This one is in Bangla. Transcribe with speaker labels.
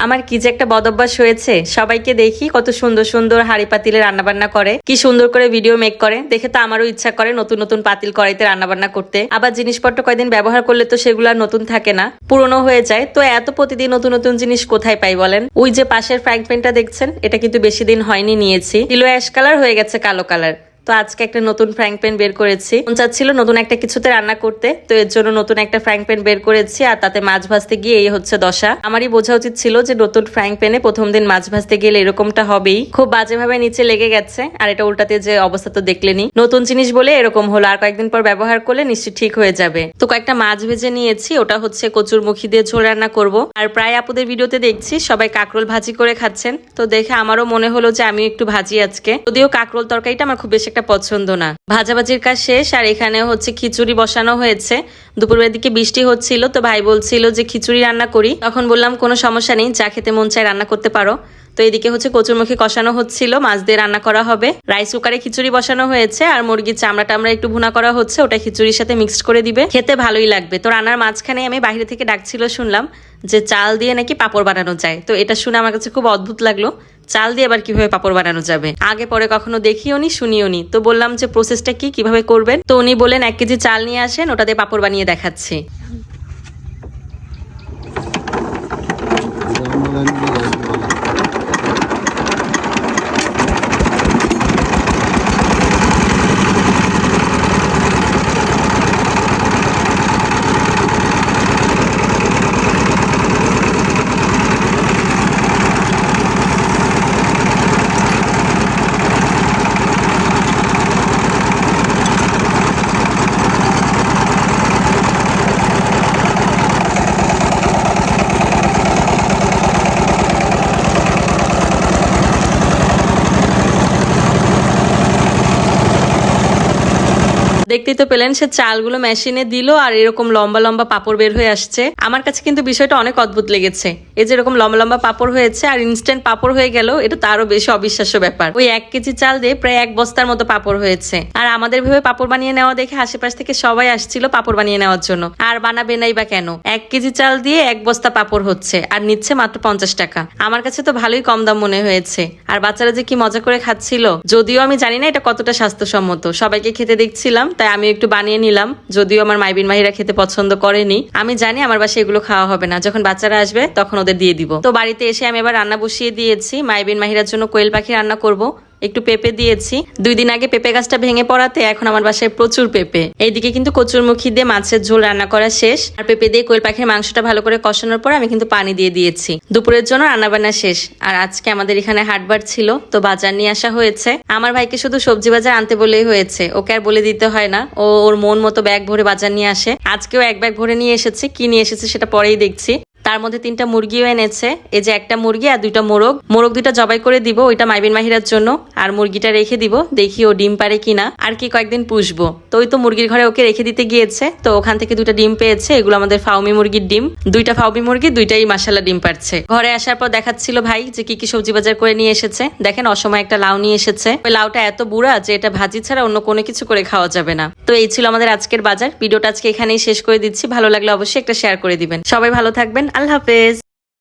Speaker 1: আমার কি যে একটা বদভ্যাস হয়েছে, সবাইকে দেখি কত সুন্দর সুন্দর হাড়ি পাতিলে রান্নাবান্না করে, কি সুন্দর করে ভিডিও মেক করে, দেখে তো আমারও ইচ্ছা করে নতুন নতুন পাতিল কড়াইতে রান্নাবান্না করতে। আবার জিনিসপত্র কয়দিন ব্যবহার করলে তো সেগুলো আর নতুন থাকে না, পুরনো হয়ে যায়। তো এত প্রতিদিন নতুন নতুন জিনিস কোথায় পাই বলেন? ওই যে পাশের ফ্রাইং প্যানটা দেখছেন, এটা কিন্তু বেশি দিন হয়নি নিয়েছি, কিলো অ্যাশ কালার হয়ে গেছে কালো কালার। তো আজকে একটা নতুন ফ্রাইং প্যান বের করেছি, মন চাচ্ছিল নতুন একটা কিছুতে রান্না করতে, তো এর জন্য নতুন একটা ফ্রাইং প্যান বের করেছি। আর তাতে মাছ ভাজতে গিয়ে এই হচ্ছে দশা। আমারই বোঝা উচিত ছিল যে নতুন ফ্রাইং প্যানে প্রথম দিন মাছ ভাজতে গেলে এরকমটা হবেই, খুব বাজেভাবে নিচে লেগে গেছে। আর এটা উল্টাতে যে অবস্থা তো দেখলেনি, নতুন জিনিস বলে এরকম হলো, আর কয়েকদিন পর ব্যবহার করলে নিশ্চয়ই ঠিক হয়ে যাবে। তো কয়েকটা মাছ ভেজে নিয়েছি, ওটা হচ্ছে কচুর মুখি দিয়ে ঝোল রান্না করব। আর প্রায় আপুদের ভিডিওতে দেখছি সবাই কাঁকরোল ভাজি করে খাচ্ছেন, তো দেখে আমারও মনে হলো যে আমি একটু ভাজি আজকে। যদিও কাঁকরোল তরকারিটা আমার খুব বেশি একটা পছন্দ না। ভাজাভাজির কাজ শেষ, আর এখানে হচ্ছে খিচুড়ি বসানো হয়েছে। দুপুরের দিকে বৃষ্টি হচ্ছিল, তো ভাই বলছিল যে খিচুড়ি রান্না করি, তখন বললাম কোনো সমস্যা নেই, যা খেতে মন চায় রান্না করতে পারো। তো এদিকে হচ্ছে কচুরমুখী কষানো হচ্ছিল, মাছ দিয়ে রান্না করা হবে। রাইস কুকারে খিচুড়ি বসানো হয়েছে, আর মুরগির চামড়া টামড়া একটু ভুনা করা হচ্ছে, ওটা খিচুড়ির সাথে মিক্সড করে দিবে, খেতে ভালোই লাগবে। তো রান্নার মাঝখানে আমি বাইরে থেকে ডাকছিল, শুনলাম যে চাল দিয়ে নাকি পাঁপড় বানানো যায়। তো এটা শুনে আমার কাছে খুব অদ্ভুত লাগলো, চাল দিয়ে আবার কিভাবে পাঁপড় বানানো যাবে, আগে পরে কখনো দেখিও নি শুনিও নি। তো বললাম যে প্রসেসটা কি, কিভাবে করবেন। তো উনি বলেন 1 কেজি চাল নিয়ে আসেন, ওটা দিয়ে পাঁপড় বানিয়ে দেখাচ্ছি। দেখতেই তো পেলেন, সে চালগুলো মেশিনে দিল আর এরকম লম্বা লম্বা পাপড় বের হয়ে আসছে। আমার কাছে কিন্তু বিষয়টা অনেক অদ্ভুত লেগেছে, এই যে এরকম লম্বা লম্বা পাপড় হয়েছে আর ইনস্ট্যান্ট পাপড় হয়ে গেল, এটা তো আরো বেশি অবিশ্বাস্য ব্যাপার। ওই 1 কেজি চাল দিয়ে প্রায় 1 বস্তার মতো পাপড় হয়েছে। আর আমাদের ভেবে পাপড় বানিয়ে নেওয়া দেখে আশেপাশ থেকে সবাই আসছিল পাপড় বানিয়ে নেওয়ার জন্য। আর বানাবে নাই বা কেন, 1 কেজি চাল দিয়ে 1 বস্তা পাপড় হচ্ছে, আর নিচ্ছে মাত্র 50 টাকা। আমার কাছে তো ভালোই কম দাম মনে হয়েছে। আর বাচ্চারা যে কি মজা করে খাচ্ছিল, যদিও আমি জানি না এটা কতটা স্বাস্থ্যসম্মত, সবাইকে খেতে দেখছিলাম তাই আমি একটু বানিয়ে নিলাম। যদিও আমার মাইবিন মাহিরা খেতে পছন্দ করেনি, আমি জানি আমার বাসায় এগুলো খাওয়া হবে না, যখন বাচ্চারা আসবে তখন ওদের দিয়ে দিব। তো বাড়িতে এসে আমি এবার রান্না বসিয়ে দিয়েছি, মাইবিন মাহিরার জন্য কোয়েল পাখি রান্না করব। একটু পেঁপে দিয়েছি, 2 দিন আগে পেঁপে গাছটা ভেঙে পড়াতে এখন আমার বাসায় প্রচুর পেঁপে। এইদিকে কিন্তু কচুরমুখী দিয়ে মাছের ঝোল রান্না করা শেষ, আর পেঁপে দিয়ে কোয়েল পাখির মাংসটা ভালো করে কষানোর পর আমি কিন্তু পানি দিয়ে দিয়েছি। দুপুরের জন্য রান্নাবান্না শেষ। আর আজকে আমাদের এখানে হাটবার ছিল, তো বাজার নিয়ে আসা হয়েছে। আমার ভাইকে শুধু সবজি বাজার আনতে বলেই হয়েছে, ওকে আর বলে দিতে হয় না, ও ওর মন মতো ব্যাগ ভরে বাজার নিয়ে আসে। আজকেও 1 ব্যাগ ভরে নিয়ে এসেছে, কি নিয়ে এসেছে সেটা পরেই দেখছি। তার মধ্যে 3টা মুরগিও এনেছে, এই যে একটা মুরগি আর 2টা মোরগ। মোরগ 2টা জবাই করে দিব, ওইটা মাইবিন মাহিরার জন্য, আর মুরগিটা রেখে দিব, দেখি ও ডিম পারে কিনা, আর কি কয়েকদিন পুষবো। তো ওই তো মুরগির ঘরে ওকে রেখে দিতে গিয়েছে, তো ওখান থেকে 2টা ডিম পেয়েছে, এগুলো আমাদের ফাউমি মুরগির ডিম। 2টা ফাউমি মুরগি, 2টাই মাশাআল্লাহ ডিম পারছে। ঘরে আসার পর দেখাচ্ছিল ভাই যে কি কি সবজি বাজার করে নিয়ে এসেছে। দেখেন অসময় একটা লাউ নিয়ে এসেছে, ওই লাউটা এত বুড়া যে এটা ভাজি ছাড়া অন্য কোনো কিছু করে খাওয়া যাবে না। তো এই ছিল আমাদের আজকের বাজার। ভিডিওটা আজকে এখানেই শেষ করে দিচ্ছি, ভালো লাগলে অবশ্যই একটা শেয়ার করে দিবেন। সবাই ভালো থাকবেন, আল্লাহ হাফেজ।